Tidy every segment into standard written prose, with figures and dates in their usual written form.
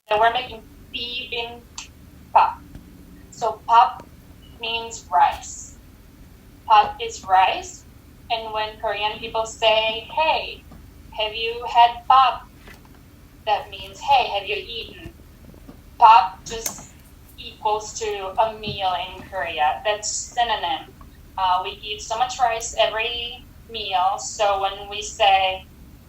So we're making bibim pop. So pop means rice. Pop is rice. And when Korean people say, hey, have you had pop? That means, hey, have you eaten? Pop just equals to a meal in Korea. That's synonym. We eat so much rice every meal. So when we say,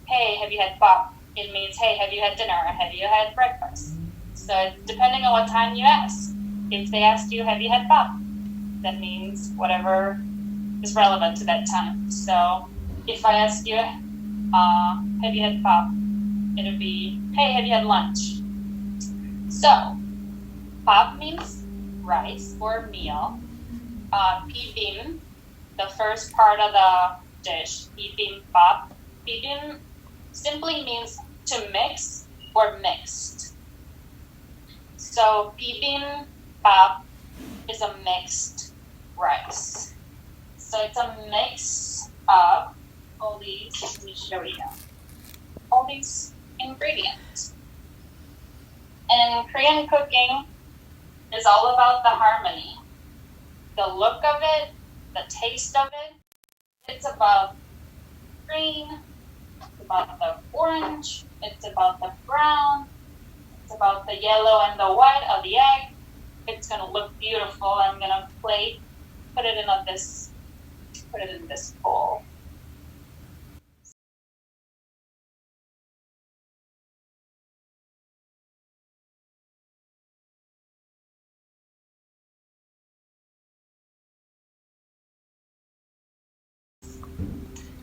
hey, have you had pop? It means, hey, have you had dinner? Have you had breakfast? So depending on what time you ask. If they ask you, have you had pop? That means whatever is relevant to that time. So if I ask you, have you had pop? It would be, hey, have you had lunch? So pop means rice or meal. Bibim, the first part of the dish, bibimbap. Bibim simply means to mix or mixed. So bibimbap is a mixed rice. So it's a mix of all these, let me show you, all these ingredients. And Korean cooking is all about the harmony, the look of it, the taste of it. It's about green, it's about the orange, it's about the brown, it's about the yellow and the white of the egg. It's gonna look beautiful. I'm gonna put it in this bowl.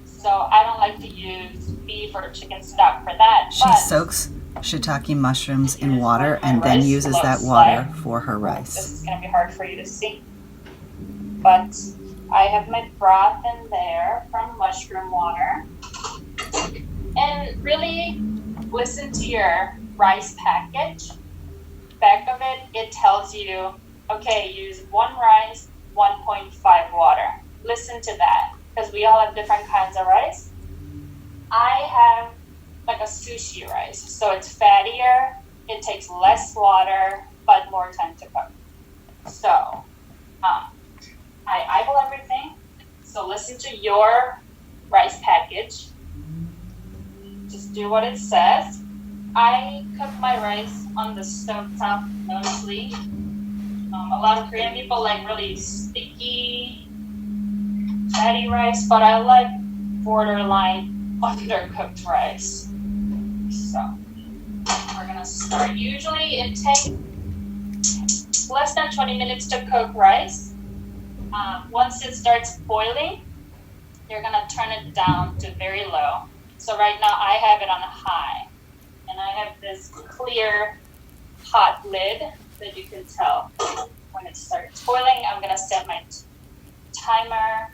So I don't like to use beef or chicken stock for that. She soaks shiitake mushrooms in water and then uses that water for her rice. This is going to be hard for you to see. But I have my broth in there from mushroom water. And really listen to your rice package. Back of it, it tells you, okay, use 1 rice, 1.5 water. Listen to that, because we all have different kinds of rice. I have like a sushi rice, so it's fattier, it takes less water, but more time to cook. So I eyeball everything. So listen to your rice package. Just do what it says. I cook my rice on the stovetop mostly. A lot of Korean people like really sticky, fatty rice, but I like borderline undercooked rice. So we're gonna start. Usually it takes less than 20 minutes to cook rice. Once it starts boiling, you're gonna turn it down to very low. So right now I have it on high, and I have this clear hot lid that you can tell when it starts boiling. I'm gonna set my timer.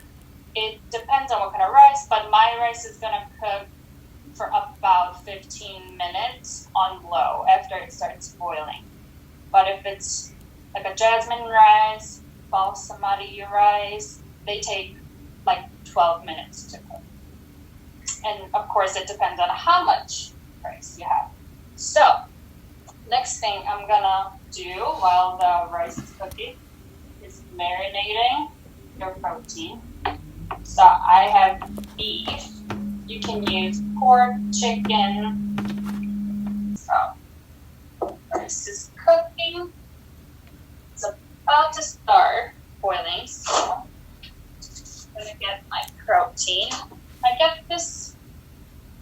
It depends on what kind of rice, but my rice is gonna cook for about 15 minutes on low after it starts boiling. But if it's like a jasmine rice, balsamati rice, they take like 12 minutes to cook. And of course it depends on how much rice you have. So next thing I'm gonna do while the rice is cooking is marinating your protein. So I have beef. You can use pork, chicken. So rice is cooking. It's about to start boiling, so I'm gonna get my protein. I get this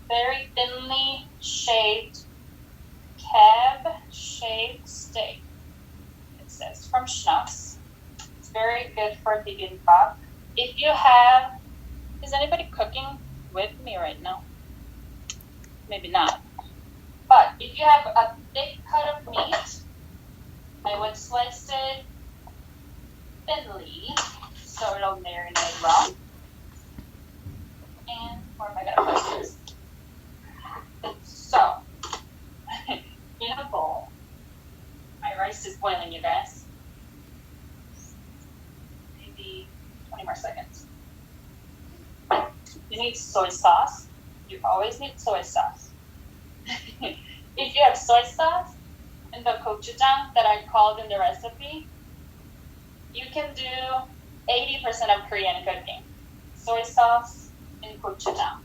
very thinly shaped cab-shaped steak. It says from Schnucks. It's very good for bibimbap. If you have, is anybody cooking with me right now? Maybe not. But if you have a thick cut of meat, I would slice it thinly so it'll marinate well. And where am I gonna put this? So, in a bowl, my rice is boiling, you guys. Maybe 20 more seconds. You need soy sauce. You always need soy sauce. If you have soy sauce in the gochujang that I called in the recipe, you can do 80% of Korean cooking. Soy sauce and gochujang.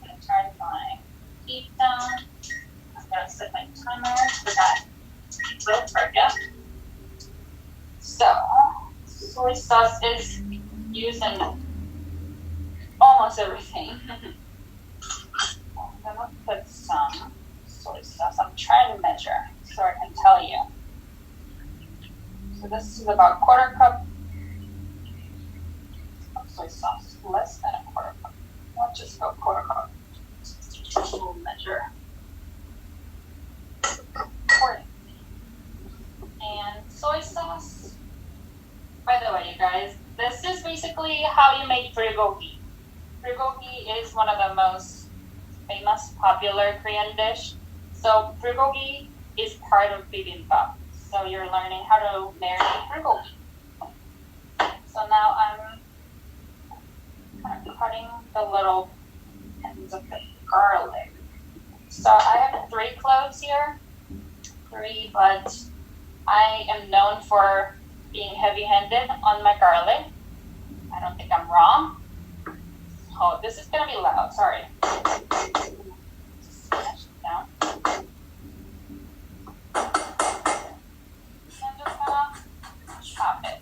I'm gonna turn my heat down. I'm gonna set my timer so that it will forget. So, soy sauce is used in almost everything. I'm gonna put some soy sauce. I'm trying to measure so I can tell you. So this is about 1/4 cup of soy sauce, less than a 1/4 cup. Not just about 1/4 cup. We'll measure accordingly. And soy sauce, by the way, you guys, this is basically how you make bulgogi. Bulgogi is one of the most famous, popular Korean dish. So bulgogi is part of bibimbap. So you're learning how to marinate bulgogi. So now I'm kind of cutting the little ends of the garlic. So I have 3 cloves here. 3, but I am known for being heavy-handed on my garlic. I don't think I'm wrong. Oh, this is gonna be loud, sorry. Smash it down. And just gonna chop it.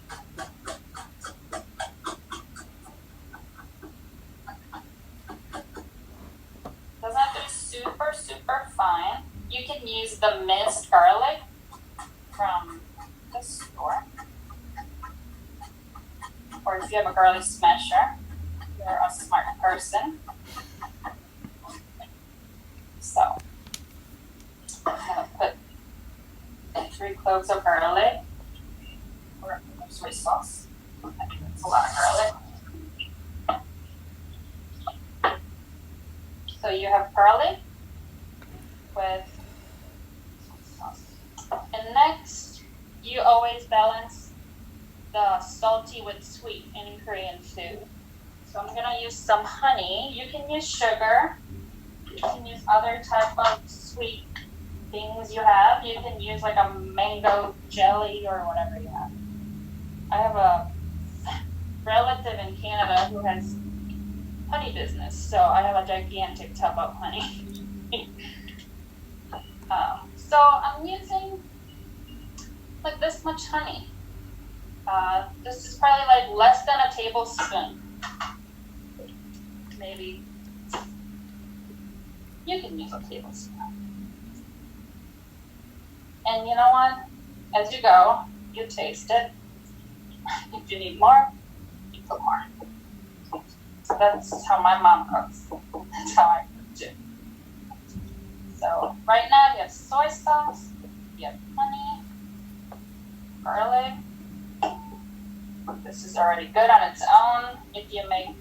Doesn't have to be super, super fine. You can use the minced garlic from the store. Or if you have a garlic smasher, you're a smart person. So, I'm gonna put 3 cloves of garlic or soy sauce. I think that's a lot of garlic. So you have garlic with soy sauce. And next, you always balance the salty with sweet in Korean food. So I'm gonna use some honey. You can use sugar. You can use other type of sweet things you have. You can use like a mango jelly or whatever you have. I have a relative in Canada who has honey business, so I have a gigantic tub of honey. So I'm using like this much honey. This is probably like less than a tablespoon. Maybe you can use a tablespoon. And you know what? As you go, you taste it. If you need more, you put more. So that's how my mom cooks. That's how I cook too. So right now you have soy sauce, you have honey, garlic. This is already good on its own. If you make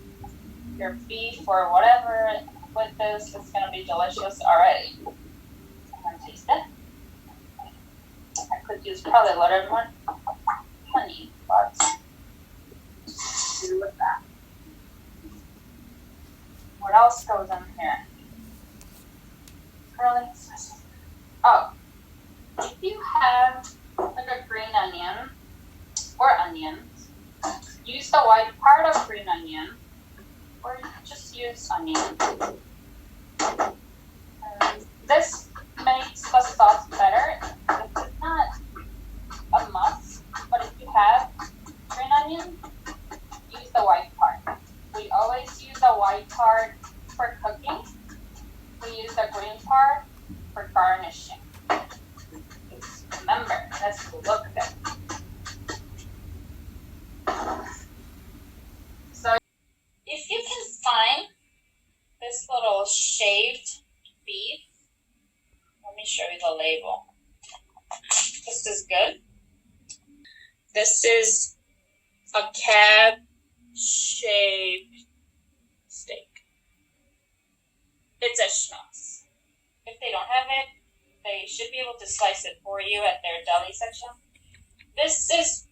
your beef or whatever with this, it's gonna be delicious already. I'm gonna taste it. I could use probably a little more honey, but do with that. What else goes in here? Garlic. Oh, if you have like a green onion or onions, use the white part of green onion, or just use onion. This makes the sauce better. It's not a must, but if you have green onion, use the white part. We always use the white part for cooking. We use the green part for garnishing. Just remember, it has to look good. So if you can find this little shaved beef, let me show you the label. This is good. This is a cab shaved steak. It's a schnoz. If they don't have it, they should be able to slice it for you at their deli section. This is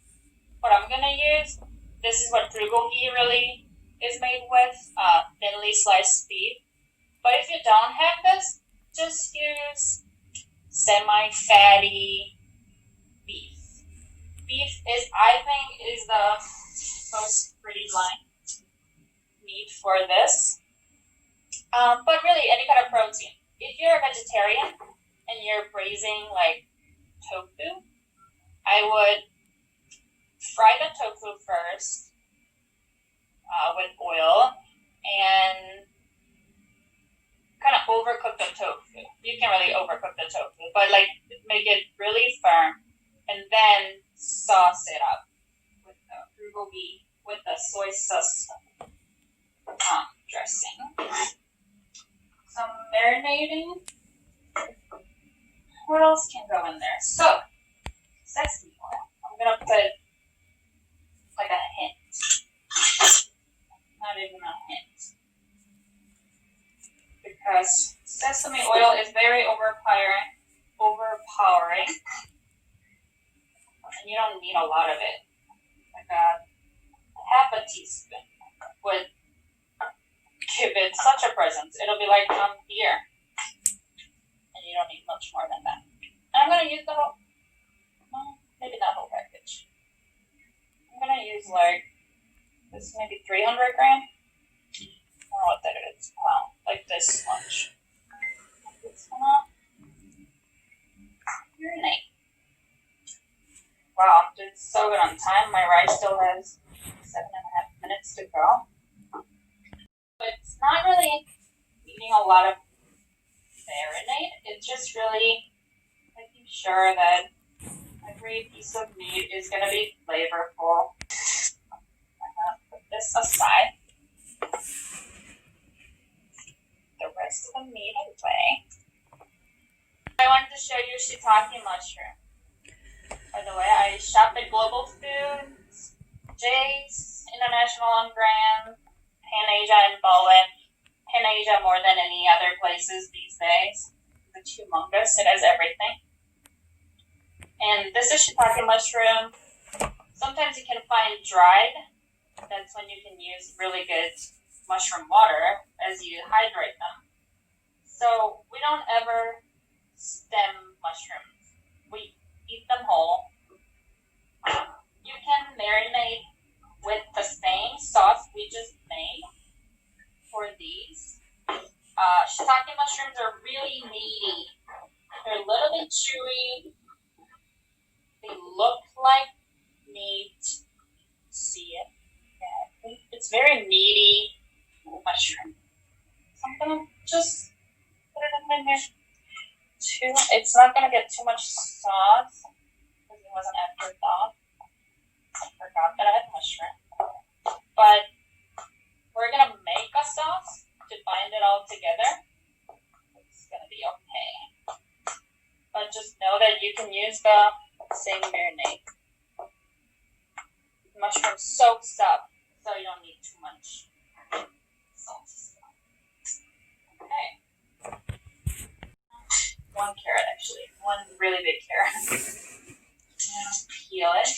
what I'm gonna use. This is what bulgogi really is made with, thinly sliced beef. But if you don't have this, just use semi-fatty beef. Beef is, I think, is the most pretty line meat for this. But really, any kind of protein. If you're a vegetarian and you're braising like tofu, I would fry the tofu first with oil and kind of overcook the tofu. You can't really overcook the tofu, but like make it really firm and then sauce it up with the bulgogi, with the soy sauce dressing. Some marinating. What else can go in there? So, sesame oil. I'm gonna put like a hint. Not even a hint. Because sesame oil is very overpowering. And you don't need a lot of it. Like half a teaspoon would give it such a presence. It'll be like here. And you don't need much more than that. And I'm gonna use the whole, maybe not whole package. I'm gonna use like this, maybe 300 grams. I don't know what that is. Wow, like this much. It's gonna marinate. Wow, I'm doing so good on time. My rice still has 7.5 minutes to go. But it's not really needing a lot of marinade. It's just really making sure that every piece of meat is going to be flavorful. I'm going to put this aside. The rest of the meat away. I wanted to show you shiitake mushroom. By the way, I shop at Global Foods, Jay's International on Grand, Pan Asia and Bowen. Pan Asia more than any other places these days. It's humongous. It has everything. And this is shiitake mushroom. Sometimes you can find dried. That's when you can use really good mushroom water as you hydrate them. So we don't ever stem mushrooms. We eat them whole. You can marinate with the same sauce we just made for these. Shiitake mushrooms are really meaty. They're a little bit chewy. They look like meat. See it? Yeah, it's very meaty mushroom. So I'm gonna just put it in there too. It's not gonna get too much sauce because it was an afterthought. I forgot that I had mushroom. But we're gonna make a sauce to bind it all together. It's gonna be okay. But just know that you can use the same marinade. Mushroom soaks up, so you don't need too much salt. Okay. 1 carrot, actually. 1 really big carrot. Peel it.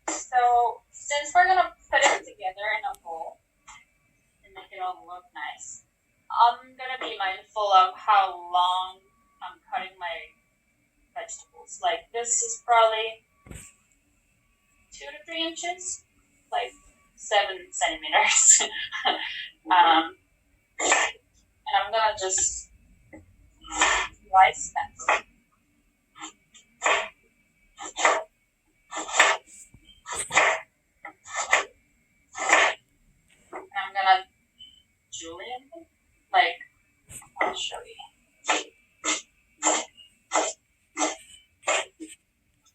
So, since we're gonna put it together in a bowl and make it all look nice, I'm gonna be mindful of how long I'm cutting my vegetables. Like this is probably 2 to 3 inches, like 7 centimeters. And I'm gonna just slice them. I'm gonna julienne them. Like, I'll show you.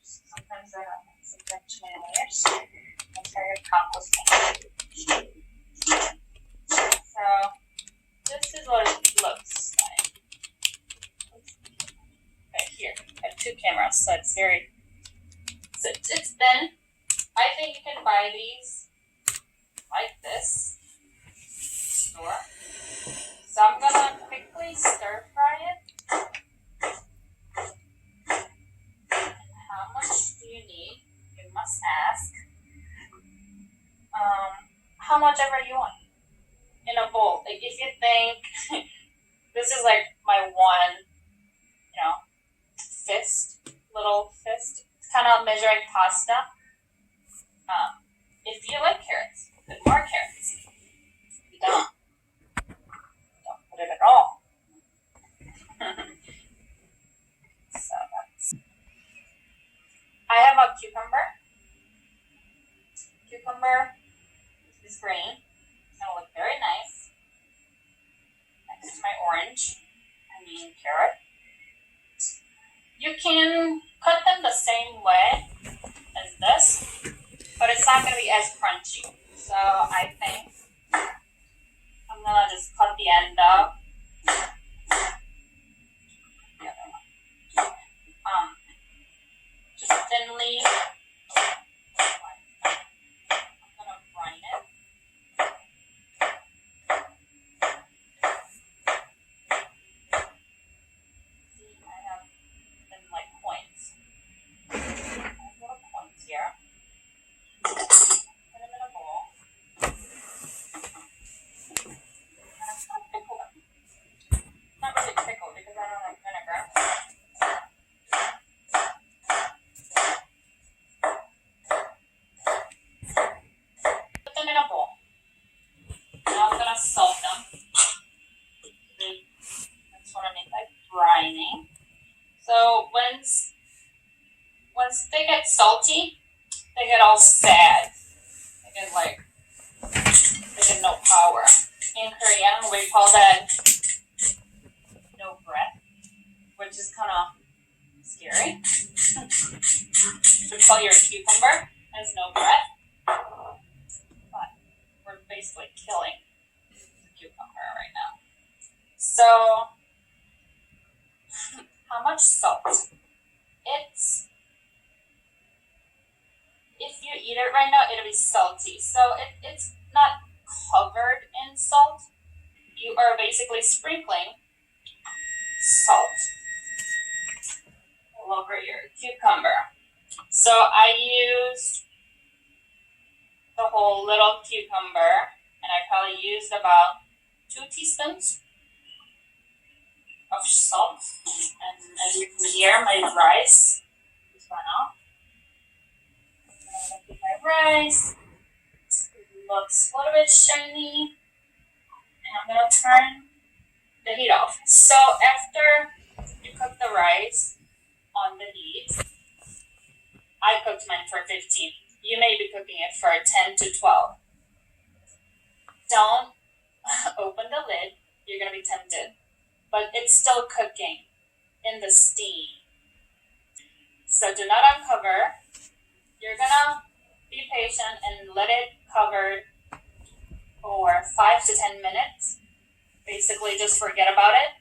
Sometimes I don't have some French layers. That's very complicated. So, this is what it looks like. Right here. I have 2 cameras, so it's very. So it's thin. I think you can buy these like this. Store. So I'm gonna quickly stir fry it. How much do you need? You must ask. How much ever you want. in a bowl. Like if you think this is like my one, little fist. It's kind of measuring pasta. If you like carrots, put more carrots. If you don't put it at all. So I have a cucumber. Cucumber is green. It's gonna look very nice next to my carrot. You can cut them the same way as this, but it's not gonna be as crunchy. So I think I'm gonna just cut the end up. The other one. Just thinly. I'm gonna brine it. See, I have them like points. I have little points here. Put them in a bowl. And I'm gonna pickle them. Not really pickle because I don't like vinegar. Put them in a bowl. Now I'm gonna salt them. That's what I mean by brining. So once they get salty, they get all sad. They get no power. In Korean, we call that no breath, which is kind of scary. We call your cucumber as no breath, but we're basically killing the cucumber right now. So, how much salt? If you eat it right now, it'll be salty. So it's not covered in salt. You are basically sprinkling salt all over your cucumber. So I used the whole little cucumber, and I probably used about 2 teaspoons of salt. And as you can hear, my rice just went off. Look at my rice. It looks a little bit shiny. And I'm gonna turn the heat off. So after you cook the rice on the heat, I cooked mine for 15. You may be cooking it for 10 to 12. Don't open the lid. You're gonna be tempted. But it's still cooking in the steam. So do not uncover. You're gonna be patient and let it cover for 5 to 10 minutes. Basically, just forget about it.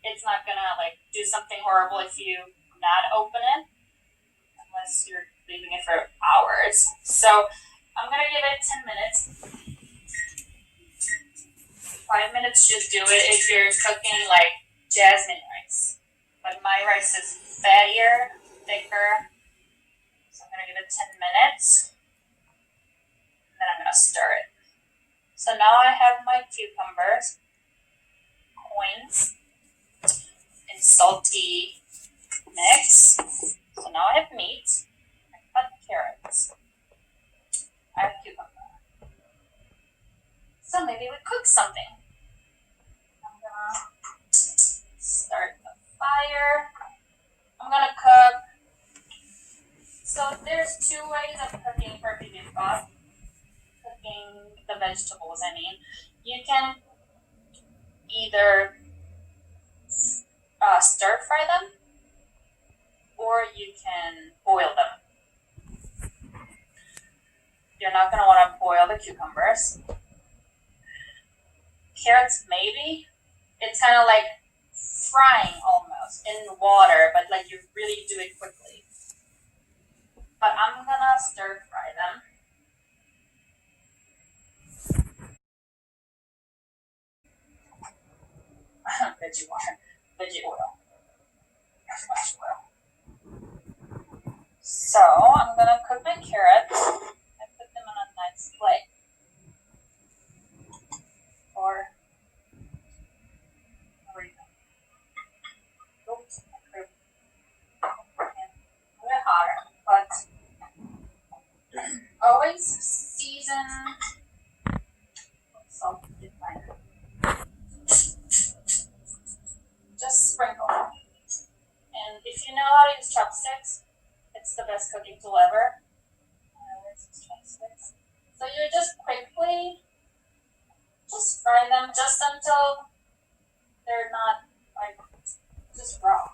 It's not gonna do something horrible if you not open it, unless you're leaving it for hours. So I'm gonna give it 10 minutes. 5 minutes should do it if you're cooking jasmine rice. But my rice is fattier, thicker. So I'm gonna give it 10 minutes. And then I'm gonna stir it. So now I have my cucumbers, coins, and salty mix. So now I have meat. I cut carrots. I have cucumber. So maybe we cook something. I'm gonna start the fire. I'm gonna cook. So there's 2 ways of cooking for bibimbap. Cooking the vegetables, You can either stir fry them, or you can boil them. You're not gonna want to boil the cucumbers. Carrots, maybe. It's kind of like frying almost in water, but you really do it quickly. But I'm gonna stir fry them. Veggie oil. Fresh oil. So I'm gonna cook my carrots and put them on a nice plate for always season salt if I just sprinkle. And if you know how to use chopsticks, it's the best cooking tool ever. Chopsticks. So you just quickly just fry them just until they're not like just raw.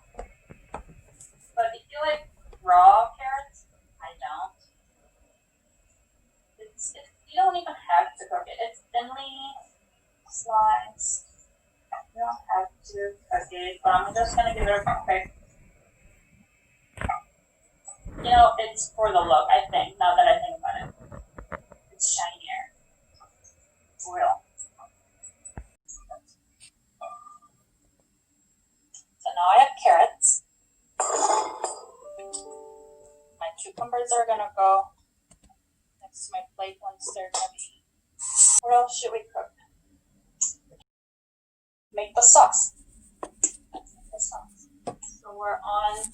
But if you like raw carrots, I don't. You don't even have to cook it. It's thinly sliced. You don't have to cook it, but I'm just gonna give it a quick. You know, it's for the look, I think, now that I think about it. It's shinier. It's real. So now I have carrots. My cucumbers are gonna go next to my plate once they're gonna be. What else should we cook? Make the sauce. So we're on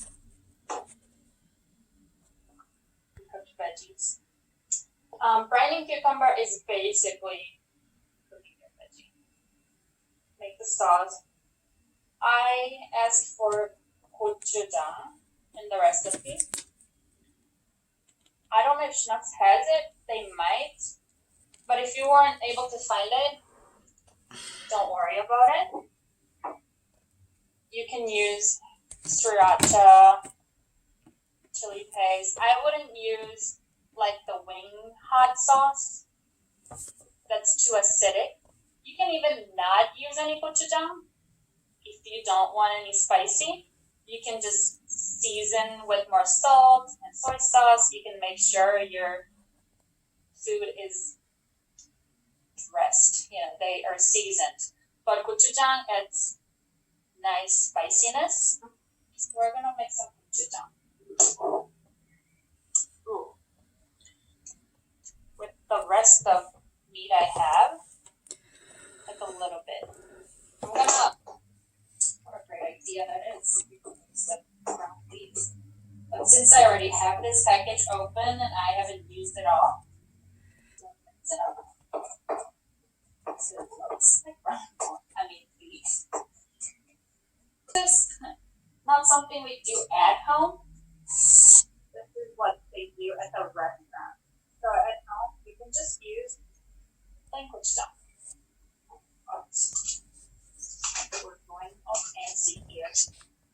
cooked veggies. Brining cucumber is basically cooking your veggie. Make the sauce. I asked for gochujang in the recipe. I don't know if Schnucks has it. They might. But if you weren't able to find it, don't worry about it. You can use sriracha, chili paste. I wouldn't use like the wing hot sauce. That's too acidic. You can even not use any gochujang if you don't want any spicy. You can just season with more salt and soy sauce. You can make sure your food is dressed. They are seasoned. But gochujang adds nice spiciness. So we're gonna make some gochujang. Ooh. With the rest of meat I have, like a little bit. I'm gonna. What a great idea that is. Ground beef. But since I already have this package open and I haven't used it all, mix it up. So it looks like beef. This is not something we do at home. This is what they do at the restaurant. So at home, you can just use language stuff. We're going all fancy here.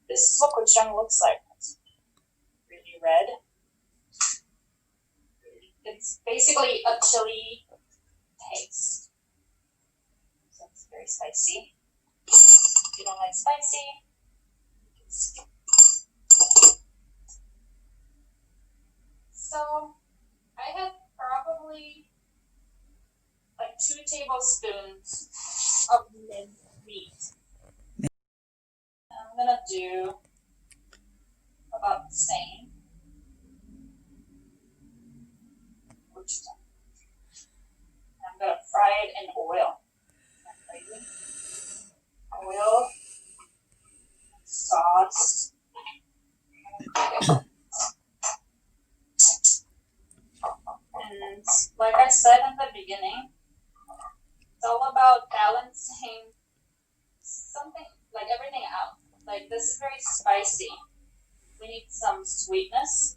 This is what gochujang looks like. It's really red. It's basically a chili paste. So it's very spicy. If you don't like spicy, you can skip. So I have probably like 2 tablespoons of minced meat. I'm gonna do about the same. I'm gonna fry it in oil. Oil, sauce. And like I said in the beginning, it's all about balancing something, like everything out. Like this is very spicy. We need some sweetness.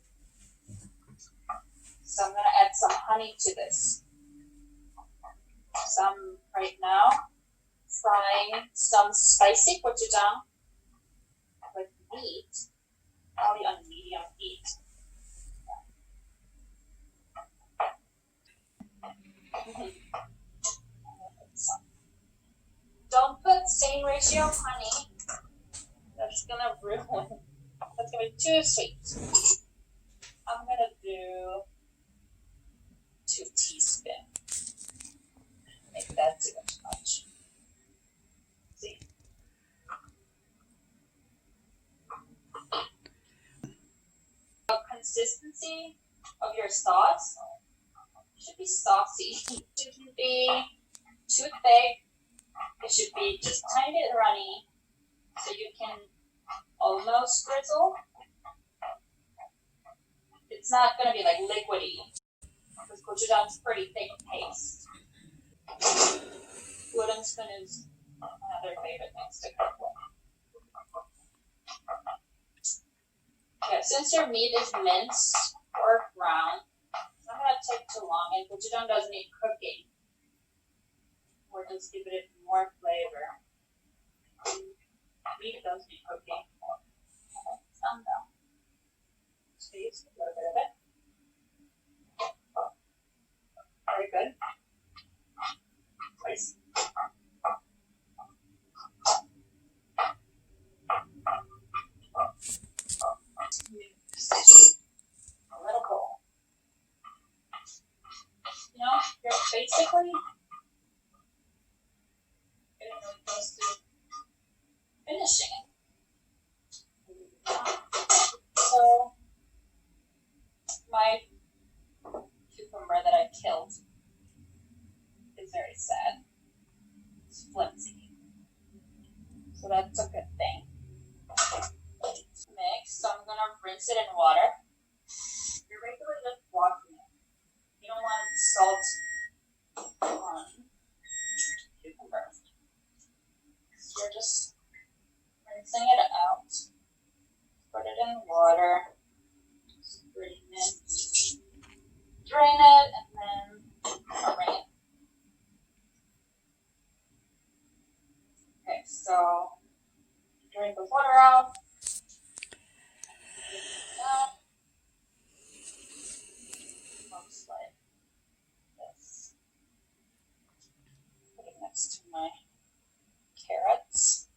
So I'm gonna add some honey to this. Some right now, frying some spicy gochujang with meat, probably on medium heat. Don't put same ratio of honey. That's gonna ruin. That's gonna be too sweet. I'm gonna do 2 teaspoons. Make that too much. See. The consistency of your sauce should be saucy. It shouldn't be too thick. It should be just tiny bit runny, so you can almost drizzle. It's not gonna be like liquidy. because gochujang's pretty thick paste. Wooden spoon is another favorite things to cook with. Okay, since your meat is minced or ground, it's not gonna take too long, and gochujang doesn't need cooking. We're just giving it more flavor. Meat does need cooking. Some though. Squeeze a little bit of it. Very good. Twice. A little bowl. You know, you're basically getting really close to finishing it. So, my cucumber that I killed is very sad. It's flimsy. So that's a good thing. Mix, so I'm gonna rinse it in water. You're regularly just washing it. You don't want salt on cucumber. So you're just rinsing it out. Put it in water. Strain it. Drain it and then wring it. Okay, so drain the water out. Looks like this. Put it next to my carrots.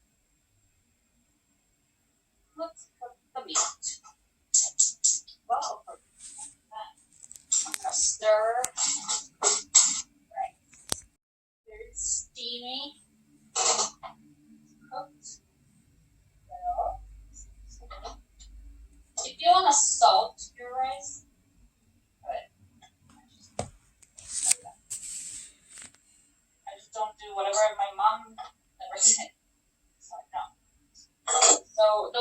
Let's cook the meat. Well, I'm gonna stir. Right. Very steamy. Cooked. So, if you want to salt your rice, good. I just don't do whatever my mom never said. So no. So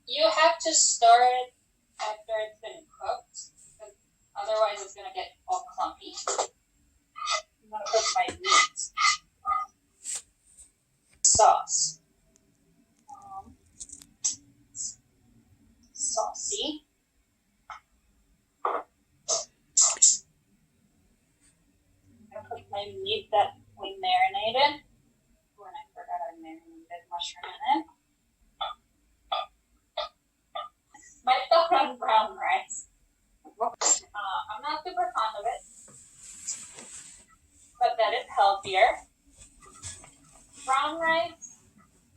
you have to stir it after it's been cooked, because otherwise it's gonna get all clumpy. I'm gonna cook my meat. Sauce. Saucy. I'm gonna cook my meat that we marinated. Oh, and I forgot I marinated mushroom in it. My thought on brown rice. I'm not super fond of it, but that is healthier. Brown rice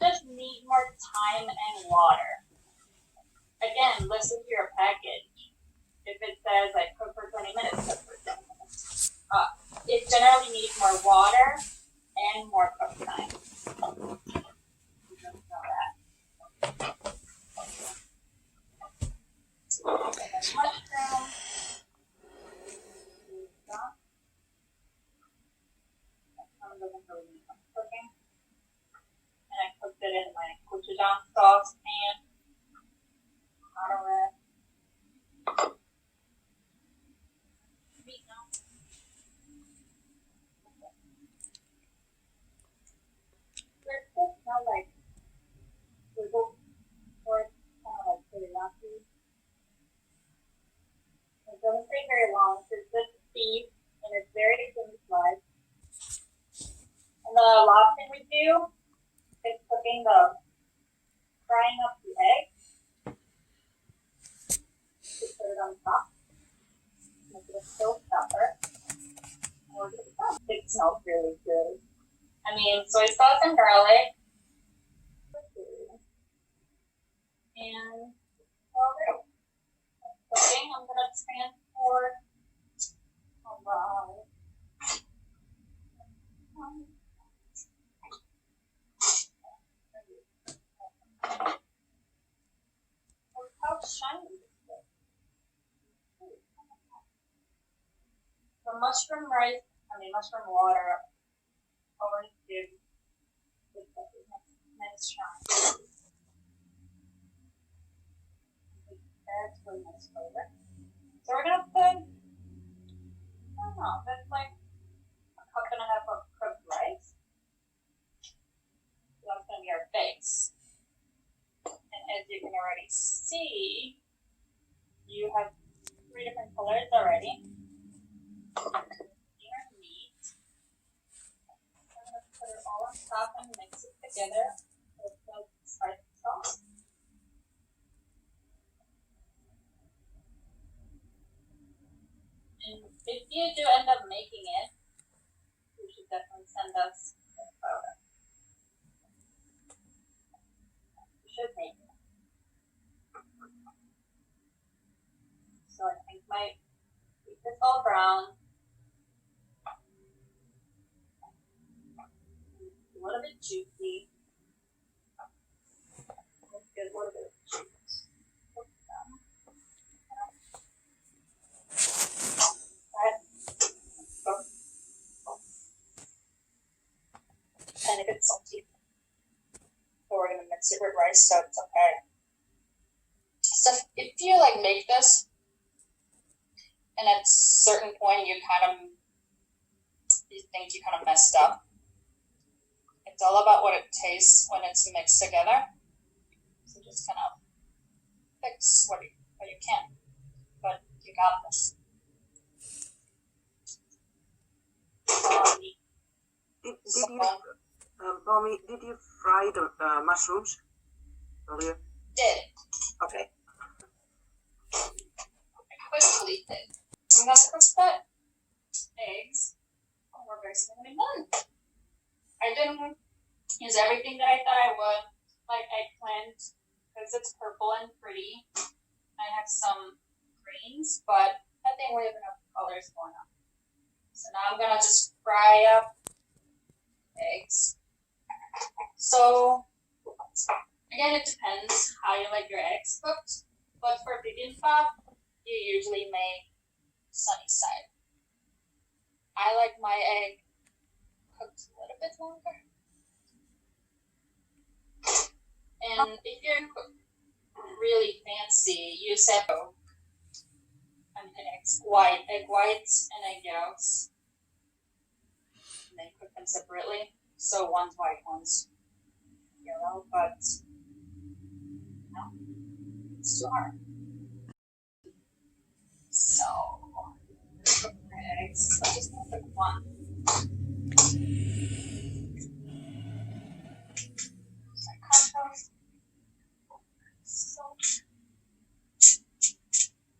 just need more time and water. Again, listen to your package. If it says like cook for 20 minutes, cook for 20 minutes. It generally needs more water and more cook time. You don't know that. Mushroom. That doesn't really need much cooking. And I cooked it in my gochujang sauce pan. Meat now. There's still smell like sizzled pork, kind of like teriyaki. It doesn't take very long. It's just beef and it's very thin sliced. And the last thing we do is frying up the egg. Put it on top. Make it a still pepper. It smells really good. I mean, soy sauce and garlic. And cooking, I'm gonna transport. Alright. How shiny is this? The mushroom water always gives this nice shine. That's really nice flavor. So we're gonna put don't know. That's like a cup and a half of cooked rice. So that's gonna be our base. And as you can already see, you have 3 different colors already. Your meat. I'm gonna put it all on top and mix it together with the spicy sauce. And if you do end up making it, you should definitely send us a photo. You should make it. So I think my beef is all brown. A little bit juicy. Let's get a little bit of juice. And if it's salty. So we're gonna mix it with rice, so it's okay. So if you like make this, and at a certain point you think you kind of messed up, it's all about what it tastes when it's mixed together. So just kind of fix what you can, but you got this. Bomi, did you fry the mushrooms earlier? Did. Okay. I quickly did. I'm gonna cook the eggs. And we're basically done. I didn't use everything that I thought I would, like eggplant, because it's purple and pretty. I have some greens, but I think we have enough colors going on. So now I'm gonna just fry up eggs. So again, it depends how you like your eggs cooked, but for bibimbap, you usually make sunny side. I like my egg cooked a little bit longer. And if you're really fancy, use egg whites and egg yolks. And then cook them separately. So one's white, one's yellow, but no, it's too hard. So cook my eggs. I'm just gonna cook one. So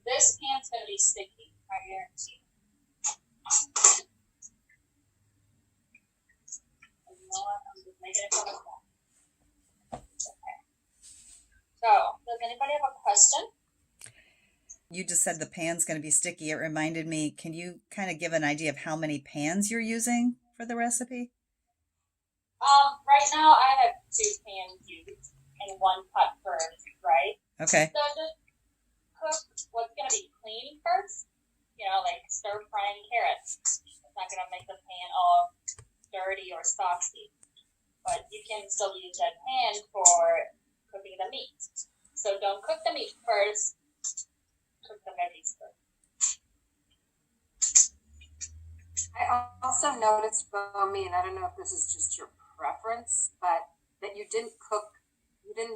this pan's gonna be sticky, I guarantee. And you know what? I'm just making it for the phone. Okay. So, does anybody have a question? You just said the pan's going to be sticky. It reminded me, can you kind of give an idea of how many pans you're using for the recipe? Right now I have 2 pans used and 1 pot burned, right? Okay. So just cook what's gonna be clean first. You know, like stir frying carrots. It's not gonna make the pan all dirty or saucy. But you can still use that pan for cooking the meat. So don't cook the meat first. Cook the veggies first. I also noticed, Bomi, and I don't know if this is just your preference, but that you didn't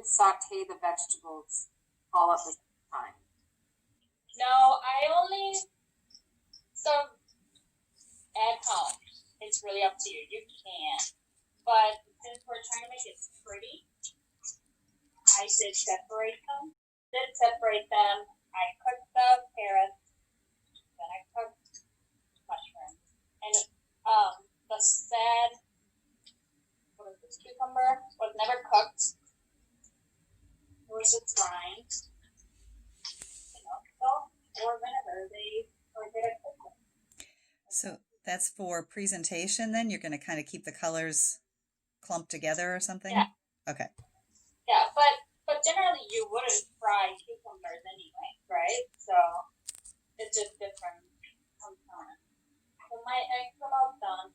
saute the vegetables all at the same time. No, so at home, it's really up to you. You can. But since we're trying to make it pretty, I did separate them. I cooked the carrots, then I cooked mushrooms. And the cucumber was never cooked. It was just rind. Salt or vinegar, or did I cook them? So that's for presentation then? You're going to kind of keep the colors clumped together or something? Yeah. Okay. Yeah, but generally you wouldn't fry cucumbers anyway, right? So it's just different components. So my eggs are all done.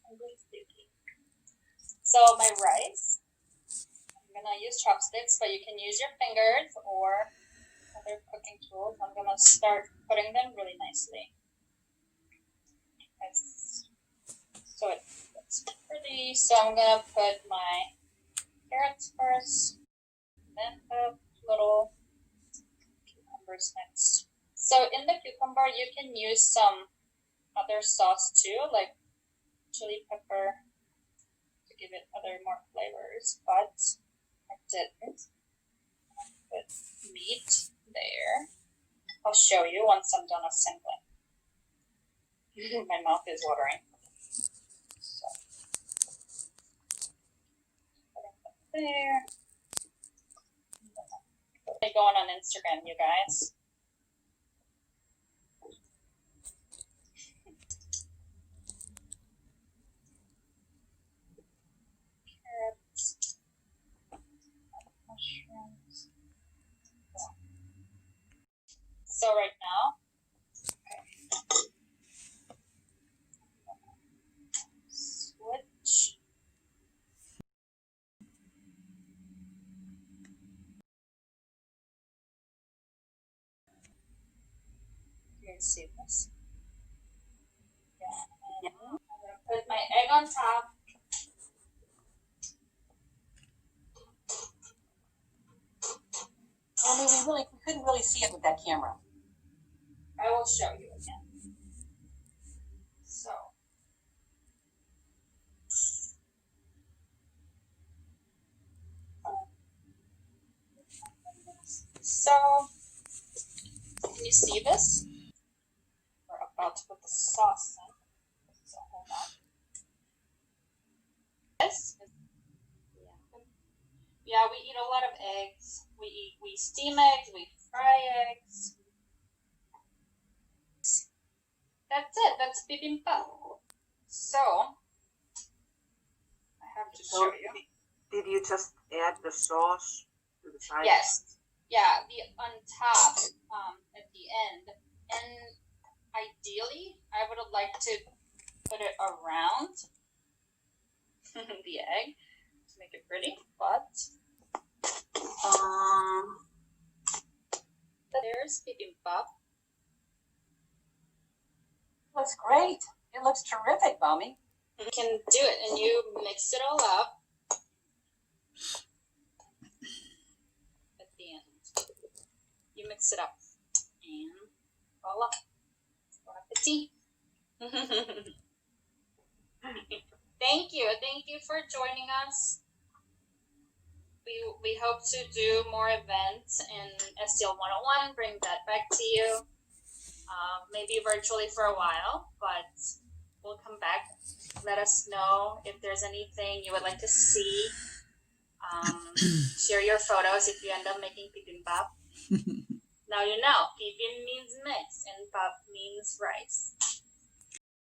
I'm really sticky. So my rice, I'm gonna use chopsticks, but you can use your fingers or other cooking tools. I'm gonna start putting them really nicely. So it looks pretty. So I'm gonna put my carrots first, then the little cucumbers next. So in the cucumber, you can use some other sauce too, like chili pepper to give it other more flavors, but I didn't. Put meat there. I'll show you once I'm done assembling. My mouth is watering. So, putting that there. Going on Instagram, you guys. Carrots, mushrooms. So right now, switch. You can see this. Yeah. I'm gonna put my egg on top. I mean, we couldn't really see it with that camera. I will show you again. So. So, can you see this? We're about to put the sauce in. So hold on. This is, yeah, we eat a lot of eggs. We steam eggs, we fry eggs. That's it. That's bibimbap. So, I have to show you. Did you just add the sauce to the side? Yes. Yeah, on top, at the end. And ideally, I would have liked to put it around the egg to make it pretty, but there's bibimbap. Looks great. It looks terrific, Bomi. You can do it, and you mix it all up at the end. You mix it up, and voila. Bon appetit. Thank you for joining us. We hope to do more events in STL 101, bring that back to you. Maybe virtually for a while, but we'll come back. Let us know if there's anything you would like to see. Share your photos if you end up making bibimbap. Now you know, bibim means mix and bap means rice.